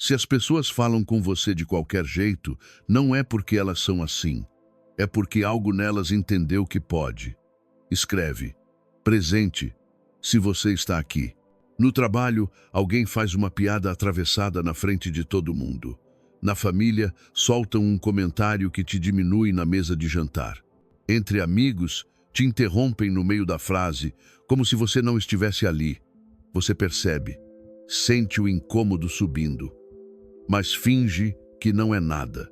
Se as pessoas falam com você de qualquer jeito, não é porque elas são assim. É porque algo nelas entendeu que pode. Escreve. Presente. Se você está aqui. No trabalho, alguém faz uma piada atravessada na frente de todo mundo. Na família, soltam um comentário que te diminui na mesa de jantar. Entre amigos, te interrompem no meio da frase, como se você não estivesse ali. Você percebe, sente o incômodo subindo, mas finge que não é nada.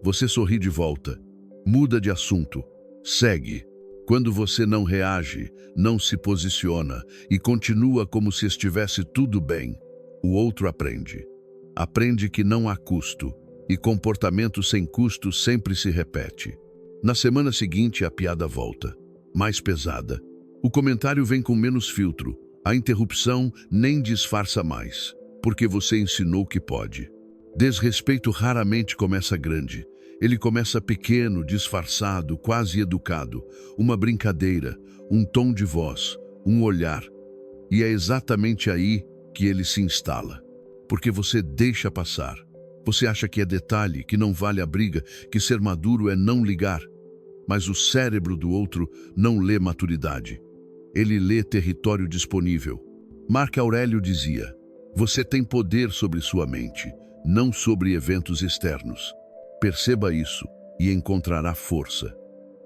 Você sorri de volta, muda de assunto, segue. Quando você não reage, não se posiciona e continua como se estivesse tudo bem, o outro aprende. Aprende que não há custo, e comportamento sem custo sempre se repete. Na semana seguinte, a piada volta, mais pesada. O comentário vem com menos filtro, a interrupção nem disfarça mais, porque você ensinou que pode. Desrespeito raramente começa grande. Ele começa pequeno, disfarçado, quase educado. Uma brincadeira, um tom de voz, um olhar. E é exatamente aí que ele se instala. Porque você deixa passar. Você acha que é detalhe, que não vale a briga, que ser maduro é não ligar. Mas o cérebro do outro não lê maturidade. Ele lê território disponível. Marco Aurélio dizia: você tem poder sobre sua mente, não sobre eventos externos. Perceba isso e encontrará força.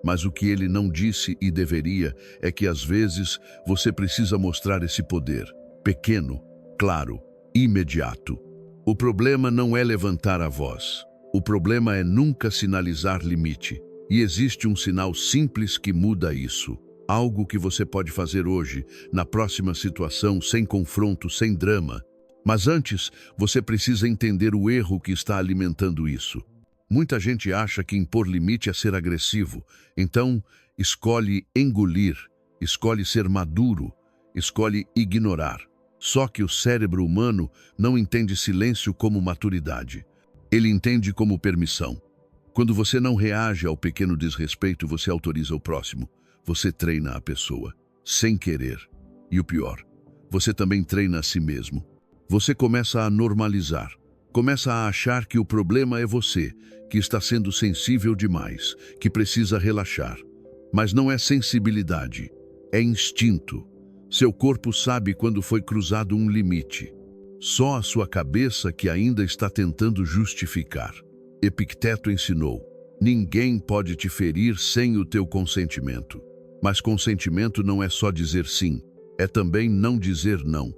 Mas o que ele não disse e deveria é que às vezes você precisa mostrar esse poder, pequeno, claro, imediato. O problema não é levantar a voz. O problema é nunca sinalizar limite. E existe um sinal simples que muda isso. Algo que você pode fazer hoje, na próxima situação, sem confronto, sem drama. Mas antes, você precisa entender o erro que está alimentando isso. Muita gente acha que impor limite é ser agressivo. Então, escolhe engolir, escolhe ser maduro, escolhe ignorar. Só que o cérebro humano não entende silêncio como maturidade. Ele entende como permissão. Quando você não reage ao pequeno desrespeito, você autoriza o próximo. Você treina a pessoa, sem querer. E o pior, você também treina a si mesmo. Você começa a normalizar. Começa a achar que o problema é você, que está sendo sensível demais, que precisa relaxar. Mas não é sensibilidade, é instinto. Seu corpo sabe quando foi cruzado um limite. Só a sua cabeça que ainda está tentando justificar. Epicteto ensinou: ninguém pode te ferir sem o teu consentimento. Mas consentimento não é só dizer sim, é também não dizer não.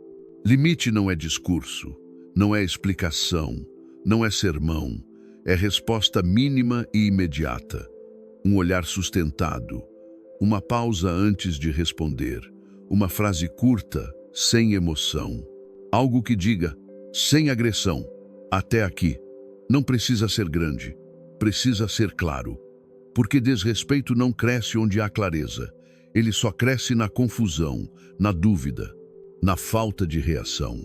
Limite não é discurso, não é explicação, não é sermão. É resposta mínima e imediata. Um olhar sustentado, uma pausa antes de responder, uma frase curta, sem emoção. Algo que diga, sem agressão, até aqui. Não precisa ser grande, precisa ser claro. Porque desrespeito não cresce onde há clareza. Ele só cresce na confusão, na dúvida, na falta de reação.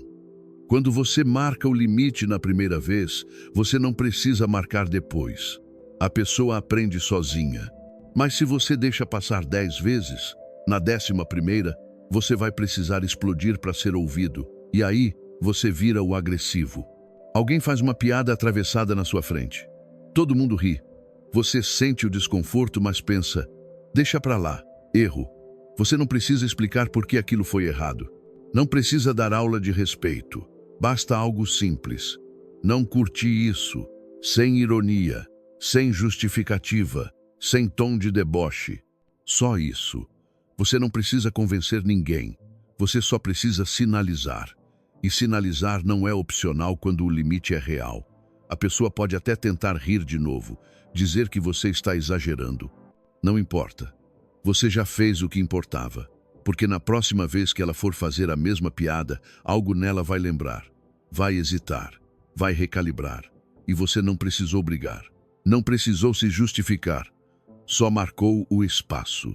Quando você marca o limite na primeira vez, você não precisa marcar depois. A pessoa aprende sozinha. Mas se você deixa passar 10 vezes, na 11ª, você vai precisar explodir para ser ouvido. E aí, você vira o agressivo. Alguém faz uma piada atravessada na sua frente. Todo mundo ri. Você sente o desconforto, mas pensa: deixa pra lá, erro. Você não precisa explicar por que aquilo foi errado. Não precisa dar aula de respeito. Basta algo simples. Não curti isso, sem ironia, sem justificativa, sem tom de deboche. Só isso. Você não precisa convencer ninguém. Você só precisa sinalizar. E sinalizar não é opcional quando o limite é real. A pessoa pode até tentar rir de novo, dizer que você está exagerando. Não importa. Você já fez o que importava. Porque na próxima vez que ela for fazer a mesma piada, algo nela vai lembrar, vai hesitar, vai recalibrar. E você não precisou brigar. Não precisou se justificar. Só marcou o espaço.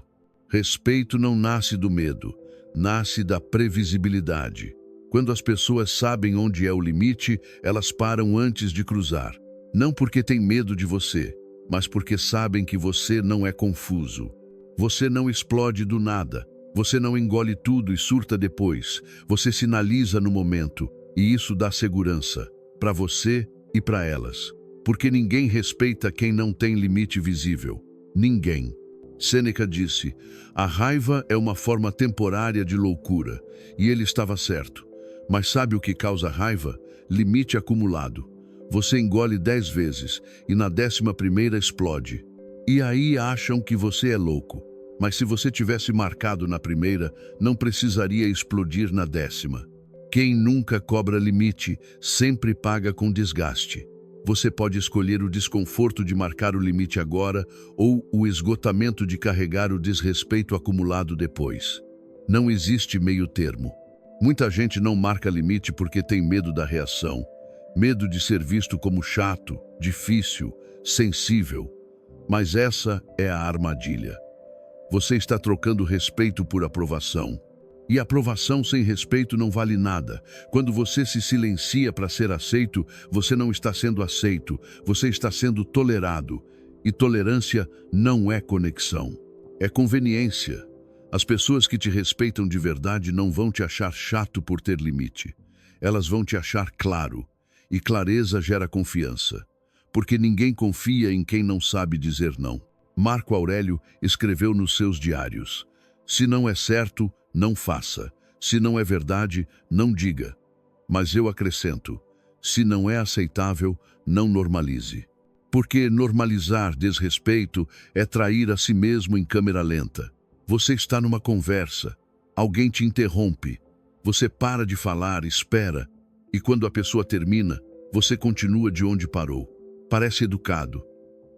Respeito não nasce do medo, nasce da previsibilidade. Quando as pessoas sabem onde é o limite, elas param antes de cruzar. Não porque têm medo de você, mas porque sabem que você não é confuso. Você não explode do nada. Você não engole tudo e surta depois. Você sinaliza no momento, e isso dá segurança. para você e para elas. Porque ninguém respeita quem não tem limite visível. Ninguém. Sêneca disse: a raiva é uma forma temporária de loucura, e ele estava certo. Mas sabe o que causa raiva? Limite acumulado. Você engole 10 vezes e na 11ª explode. E aí acham que você é louco. Mas se você tivesse marcado na primeira, não precisaria explodir na 10ª. Quem nunca cobra limite, sempre paga com desgaste. Você pode escolher o desconforto de marcar o limite agora ou o esgotamento de carregar o desrespeito acumulado depois. Não existe meio termo. Muita gente não marca limite porque tem medo da reação, medo de ser visto como chato, difícil, sensível. Mas essa é a armadilha. Você está trocando respeito por aprovação. E aprovação sem respeito não vale nada. Quando você se silencia para ser aceito, você não está sendo aceito, você está sendo tolerado. E tolerância não é conexão, é conveniência. As pessoas que te respeitam de verdade não vão te achar chato por ter limite. Elas vão te achar claro. E clareza gera confiança. Porque ninguém confia em quem não sabe dizer não. Marco Aurélio escreveu nos seus diários: se não é certo, não faça. Se não é verdade, não diga. Mas eu acrescento: se não é aceitável, não normalize. Porque normalizar desrespeito é trair a si mesmo em câmera lenta. Você está numa conversa, alguém te interrompe, você para de falar, espera, e quando a pessoa termina, você continua de onde parou. Parece educado,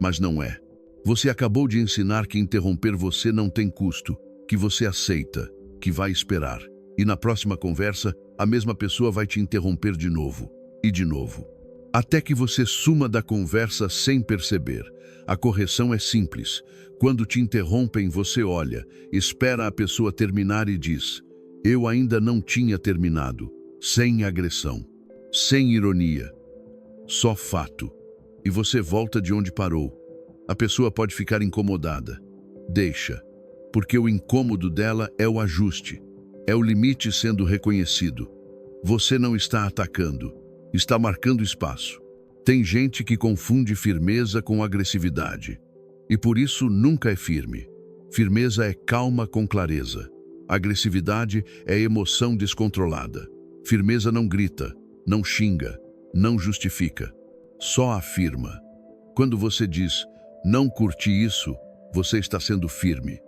mas não é. Você acabou de ensinar que interromper você não tem custo, que você aceita, que vai esperar. E na próxima conversa, a mesma pessoa vai te interromper de novo, e de novo. Até que você suma da conversa sem perceber. A correção é simples. Quando te interrompem, você olha, espera a pessoa terminar e diz: eu ainda não tinha terminado. Sem agressão, sem ironia, só fato. E você volta de onde parou. A pessoa pode ficar incomodada. Deixa. Porque o incômodo dela é o ajuste, é o limite sendo reconhecido. Você não está atacando, está marcando espaço. Tem gente que confunde firmeza com agressividade, e por isso nunca é firme. Firmeza é calma com clareza. Agressividade é emoção descontrolada. Firmeza não grita, não xinga, não justifica, só afirma. Quando você diz, não curti isso, você está sendo firme.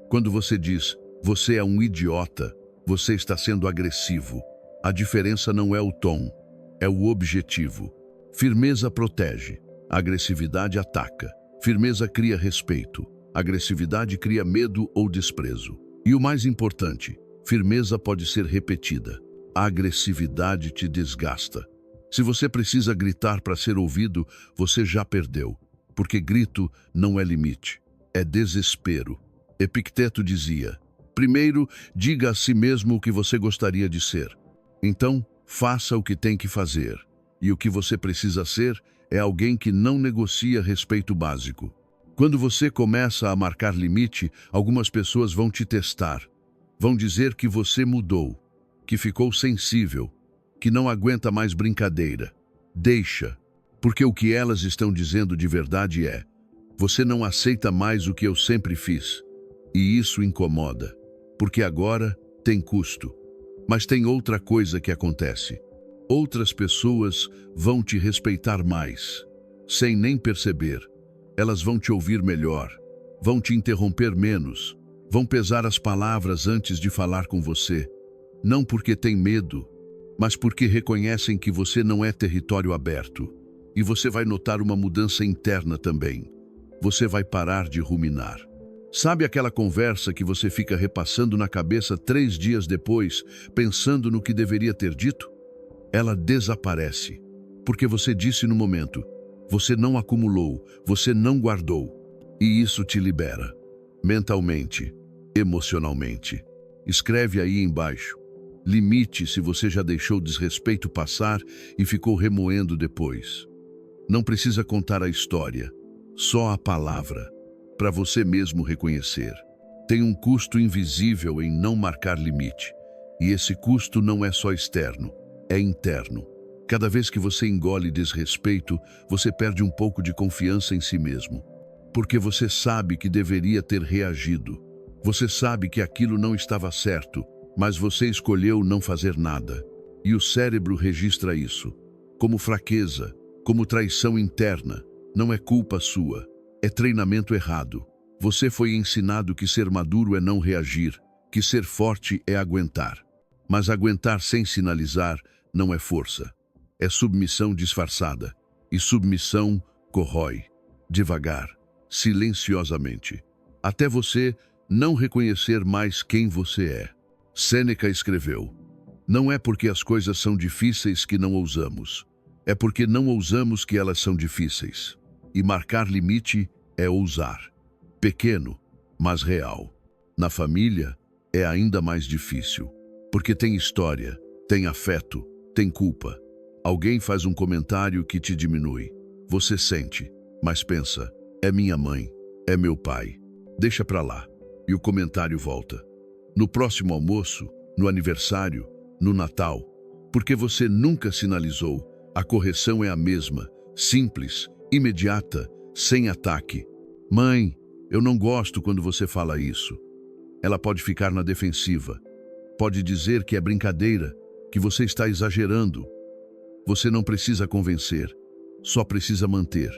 Quando você diz, você é um idiota, você está sendo agressivo. A diferença não é o tom, é o objetivo. Firmeza protege, agressividade ataca. Firmeza cria respeito, agressividade cria medo ou desprezo. E o mais importante, firmeza pode ser repetida. A agressividade te desgasta. Se você precisa gritar para ser ouvido, você já perdeu. Porque grito não é limite, é desespero. Epicteto dizia: primeiro, diga a si mesmo o que você gostaria de ser. Então, faça o que tem que fazer. E o que você precisa ser é alguém que não negocia respeito básico. Quando você começa a marcar limite, algumas pessoas vão te testar. Vão dizer que você mudou, que ficou sensível, que não aguenta mais brincadeira. Deixa, porque o que elas estão dizendo de verdade é: você não aceita mais o que eu sempre fiz. E isso incomoda, porque agora tem custo. Mas tem outra coisa que acontece. Outras pessoas vão te respeitar mais, sem nem perceber. Elas vão te ouvir melhor, vão te interromper menos, vão pesar as palavras antes de falar com você. Não porque tem medo, mas porque reconhecem que você não é território aberto. E você vai notar uma mudança interna também. Você vai parar de ruminar. Sabe aquela conversa que você fica repassando na cabeça 3 dias depois, pensando no que deveria ter dito? Ela desaparece, porque você disse no momento. Você não acumulou, você não guardou. E isso te libera. Mentalmente, emocionalmente. Escreve aí embaixo. Limite se você já deixou desrespeito passar e ficou remoendo depois. Não precisa contar a história, só a palavra, para você mesmo reconhecer. Tem um custo invisível em não marcar limite. E esse custo não é só externo, é interno. Cada vez que você engole desrespeito, você perde um pouco de confiança em si mesmo. Porque você sabe que deveria ter reagido. Você sabe que aquilo não estava certo, mas você escolheu não fazer nada. E o cérebro registra isso como fraqueza, como traição interna. Não é culpa sua, é treinamento errado. Você foi ensinado que ser maduro é não reagir, que ser forte é aguentar. Mas aguentar sem sinalizar não é força. É submissão disfarçada. E submissão corrói, devagar, silenciosamente, até você não reconhecer mais quem você é. Sêneca escreveu: não é porque as coisas são difíceis que não ousamos. É porque não ousamos que elas são difíceis. E marcar limite é ousar. Pequeno, mas real. Na família, é ainda mais difícil. Porque tem história, tem afeto, tem culpa. Alguém faz um comentário que te diminui. Você sente, mas pensa: é minha mãe, é meu pai. Deixa pra lá. E o comentário volta. No próximo almoço, no aniversário, no Natal. Porque você nunca sinalizou. A correção é a mesma, simples, imediata, sem ataque. Mãe, eu não gosto quando você fala isso. Ela pode ficar na defensiva. Pode dizer que é brincadeira, que você está exagerando. Você não precisa convencer, só precisa manter.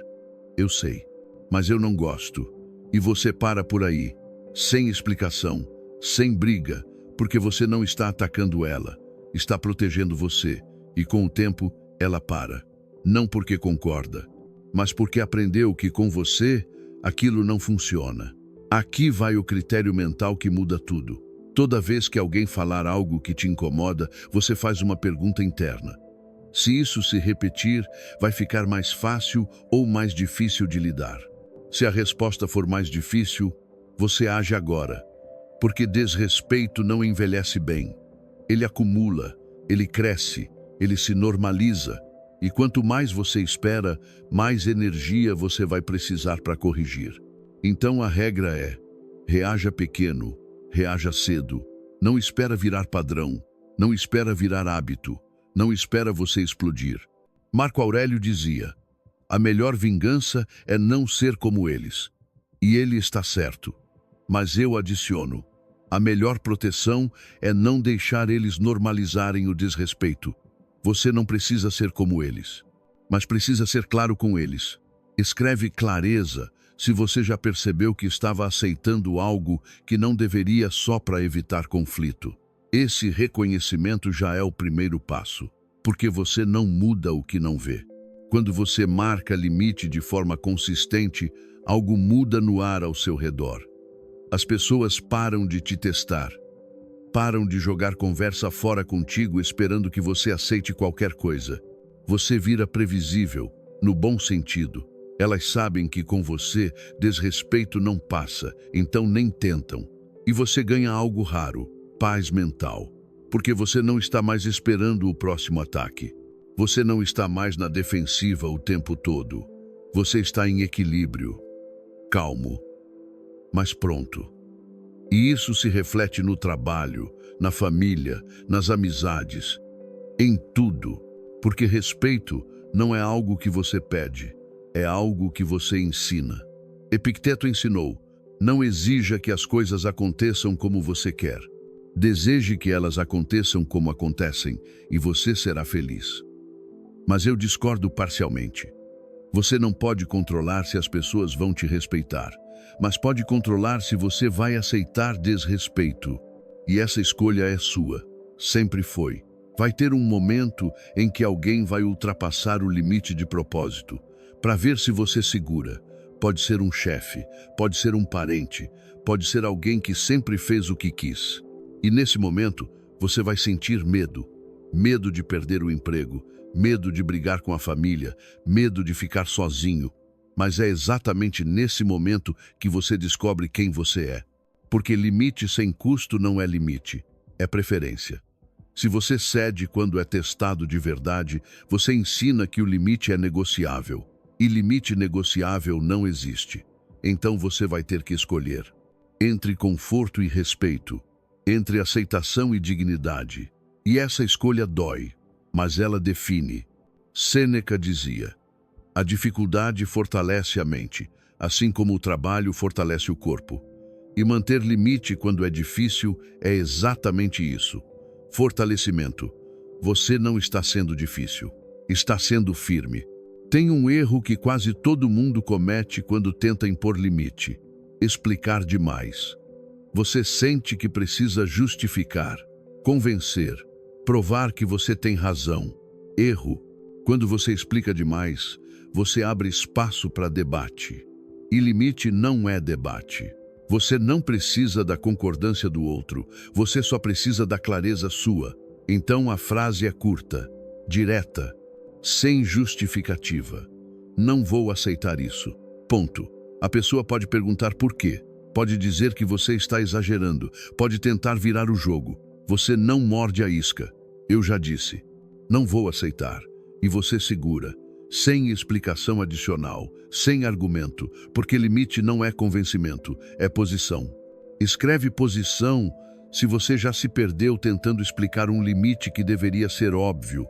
Eu sei, mas eu não gosto. E você para por aí, sem explicação, sem briga, porque você não está atacando ela, está protegendo você. E com o tempo, ela para. Não porque concorda, mas porque aprendeu que com você, aquilo não funciona. Aqui vai o critério mental que muda tudo. Toda vez que alguém falar algo que te incomoda, você faz uma pergunta interna. Se isso se repetir, vai ficar mais fácil ou mais difícil de lidar? Se a resposta for mais difícil, você age agora. Porque desrespeito não envelhece bem. Ele acumula, ele cresce, ele se normaliza. E quanto mais você espera, mais energia você vai precisar para corrigir. Então a regra é: reaja pequeno, reaja cedo. Não espera virar padrão, não espera virar hábito, não espera você explodir. Marco Aurélio dizia: a melhor vingança é não ser como eles. E ele está certo. Mas eu adiciono: a melhor proteção é não deixar eles normalizarem o desrespeito. Você não precisa ser como eles, mas precisa ser claro com eles. Escreve clareza se você já percebeu que estava aceitando algo que não deveria só para evitar conflito. Esse reconhecimento já é o primeiro passo, porque você não muda o que não vê. Quando você marca limite de forma consistente, algo muda no ar ao seu redor. As pessoas param de te testar, param de jogar conversa fora contigo esperando que você aceite qualquer coisa. Você vira previsível, no bom sentido. Elas sabem que com você, desrespeito não passa, então nem tentam. E você ganha algo raro: paz mental. Porque você não está mais esperando o próximo ataque. Você não está mais na defensiva o tempo todo. Você está em equilíbrio, calmo, mas pronto. E isso se reflete no trabalho, na família, nas amizades, em tudo. Porque respeito não é algo que você pede, é algo que você ensina. Epicteto ensinou: não exija que as coisas aconteçam como você quer. Deseje que elas aconteçam como acontecem e você será feliz. Mas eu discordo parcialmente. Você não pode controlar se as pessoas vão te respeitar, mas pode controlar se você vai aceitar desrespeito. E essa escolha é sua, sempre foi. Vai ter um momento em que alguém vai ultrapassar o limite de propósito, para ver se você segura. Pode ser um chefe, pode ser um parente, pode ser alguém que sempre fez o que quis. E nesse momento, você vai sentir medo. Medo de perder o emprego, medo de brigar com a família, medo de ficar sozinho. Mas é exatamente nesse momento que você descobre quem você é. Porque limite sem custo não é limite, é preferência. Se você cede quando é testado de verdade, você ensina que o limite é negociável. E limite negociável não existe. Então você vai ter que escolher entre conforto e respeito, entre aceitação e dignidade. E essa escolha dói, mas ela define. Sêneca dizia: a dificuldade fortalece a mente, assim como o trabalho fortalece o corpo. E manter limite quando é difícil é exatamente isso. Fortalecimento. Você não está sendo difícil, está sendo firme. Tem um erro que quase todo mundo comete quando tenta impor limite: explicar demais. Você sente que precisa justificar, convencer, provar que você tem razão. Erro. Quando você explica demais, você abre espaço para debate. E limite não é debate. Você não precisa da concordância do outro, você só precisa da clareza sua. Então a frase é curta, direta, sem justificativa. Não vou aceitar isso. Ponto. A pessoa pode perguntar por quê, pode dizer que você está exagerando, pode tentar virar o jogo. Você não morde a isca. Eu já disse. Não vou aceitar. E você segura, sem explicação adicional, sem argumento, porque limite não é convencimento, é posição. Escreve posição se você já se perdeu tentando explicar um limite que deveria ser óbvio.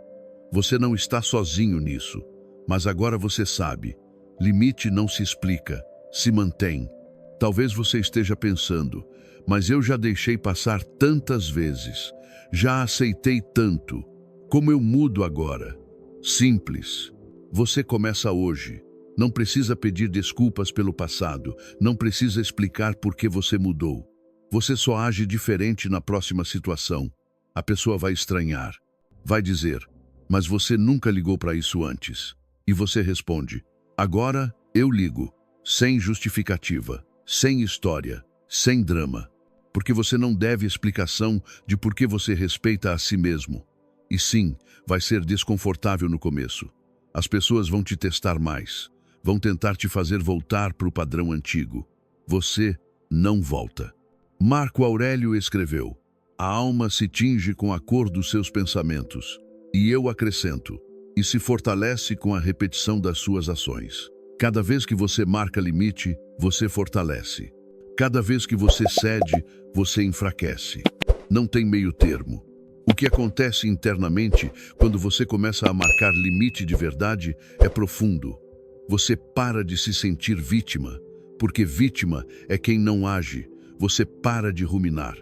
Você não está sozinho nisso, mas agora você sabe. Limite não se explica, se mantém. Talvez você esteja pensando, mas eu já deixei passar tantas vezes, já aceitei tanto. Como eu mudo agora? Simples. Você começa hoje. Não precisa pedir desculpas pelo passado. Não precisa explicar por que você mudou. Você só age diferente na próxima situação. A pessoa vai estranhar. Vai dizer: mas você nunca ligou para isso antes. E você responde: agora eu ligo. Sem justificativa, sem história, sem drama. Porque você não deve explicação de por que você respeita a si mesmo. E sim, vai ser desconfortável no começo. As pessoas vão te testar mais, vão tentar te fazer voltar para o padrão antigo. Você não volta. Marco Aurélio escreveu: a alma se tinge com a cor dos seus pensamentos. E eu acrescento: e se fortalece com a repetição das suas ações. Cada vez que você marca limite, você fortalece. Cada vez que você cede, você enfraquece. Não tem meio termo. O que acontece internamente quando você começa a marcar limite de verdade é profundo. Você para de se sentir vítima, porque vítima é quem não age. Você para de ruminar,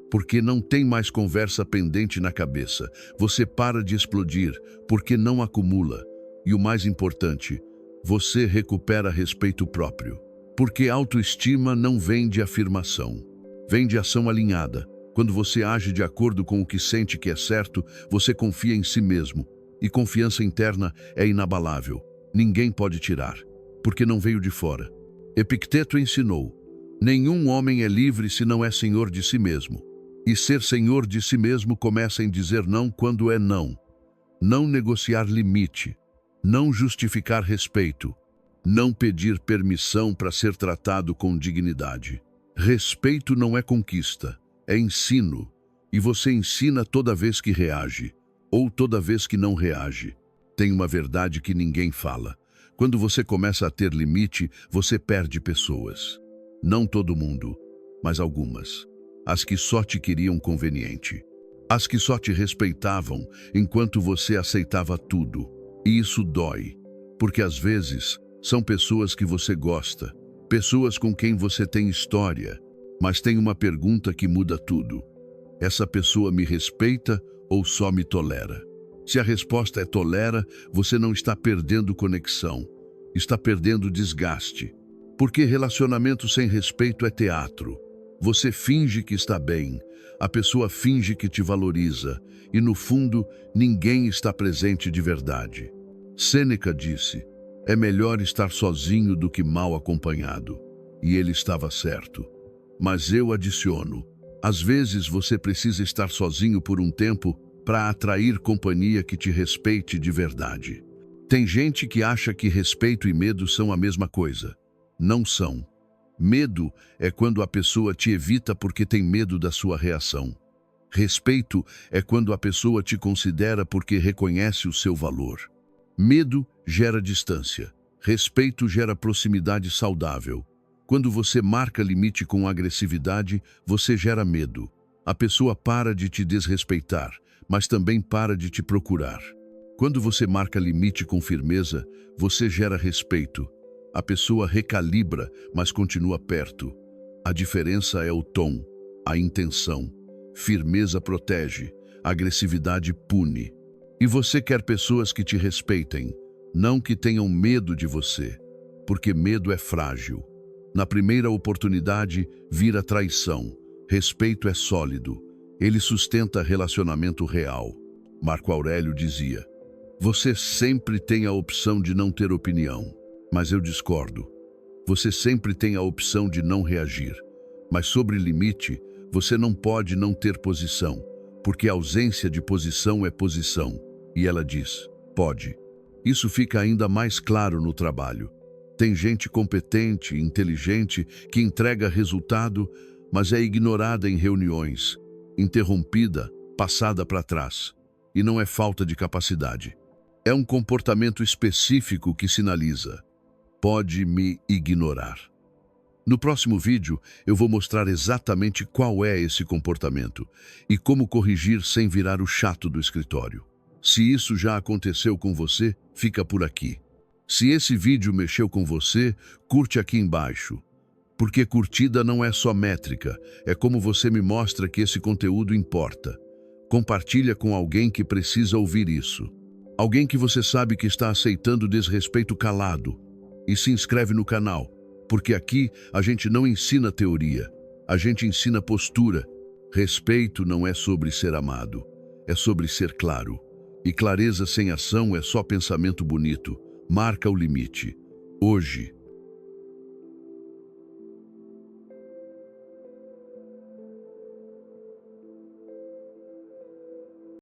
porque não tem mais conversa pendente na cabeça. Você para de explodir, porque não acumula. E o mais importante, você recupera respeito próprio, porque autoestima não vem de afirmação, vem de ação alinhada. Quando você age de acordo com o que sente que é certo, você confia em si mesmo. E confiança interna é inabalável. Ninguém pode tirar, porque não veio de fora. Epicteto ensinou: nenhum homem é livre se não é senhor de si mesmo. E ser senhor de si mesmo começa em dizer não quando é não. Não negociar limite. Não justificar respeito. Não pedir permissão para ser tratado com dignidade. Respeito não é conquista. É ensino, e você ensina toda vez que reage, ou toda vez que não reage. Tem uma verdade que ninguém fala. Quando você começa a ter limite, você perde pessoas. Não todo mundo, mas algumas. As que só te queriam conveniente. As que só te respeitavam enquanto você aceitava tudo. E isso dói, porque às vezes são pessoas que você gosta, pessoas com quem você tem história. Mas tem uma pergunta que muda tudo. Essa pessoa me respeita ou só me tolera? Se a resposta é tolera, você não está perdendo conexão, está perdendo desgaste. Porque relacionamento sem respeito é teatro. Você finge que está bem, a pessoa finge que te valoriza, e no fundo, ninguém está presente de verdade. Sêneca disse: é melhor estar sozinho do que mal acompanhado. E ele estava certo. Mas eu adiciono: às vezes você precisa estar sozinho por um tempo para atrair companhia que te respeite de verdade. Tem gente que acha que respeito e medo são a mesma coisa. Não são. Medo é quando a pessoa te evita porque tem medo da sua reação. Respeito é quando a pessoa te considera porque reconhece o seu valor. Medo gera distância. Respeito gera proximidade saudável. Quando você marca limite com agressividade, você gera medo. A pessoa para de te desrespeitar, mas também para de te procurar. Quando você marca limite com firmeza, você gera respeito. A pessoa recalibra, mas continua perto. A diferença é o tom, a intenção. Firmeza protege, agressividade pune. E você quer pessoas que te respeitem, não que tenham medo de você, porque medo é frágil. Na primeira oportunidade, vira traição. Respeito é sólido. Ele sustenta relacionamento real. Marco Aurélio dizia: você sempre tem a opção de não ter opinião, mas eu discordo. Você sempre tem a opção de não reagir, mas sobre limite, você não pode não ter posição, porque a ausência de posição é posição. E ela diz: pode. Isso fica ainda mais claro no trabalho. Tem gente competente, inteligente, que entrega resultado, mas é ignorada em reuniões, interrompida, passada para trás. E não é falta de capacidade. É um comportamento específico que sinaliza: pode me ignorar. No próximo vídeo, eu vou mostrar exatamente qual é esse comportamento e como corrigir sem virar o chato do escritório. Se isso já aconteceu com você, fica por aqui. Se esse vídeo mexeu com você, curte aqui embaixo. Porque curtida não é só métrica, é como você me mostra que esse conteúdo importa. Compartilha com alguém que precisa ouvir isso. Alguém que você sabe que está aceitando desrespeito calado. E se inscreve no canal, porque aqui a gente não ensina teoria, a gente ensina postura. Respeito não é sobre ser amado, é sobre ser claro. E clareza sem ação é só pensamento bonito. Marca o limite. Hoje,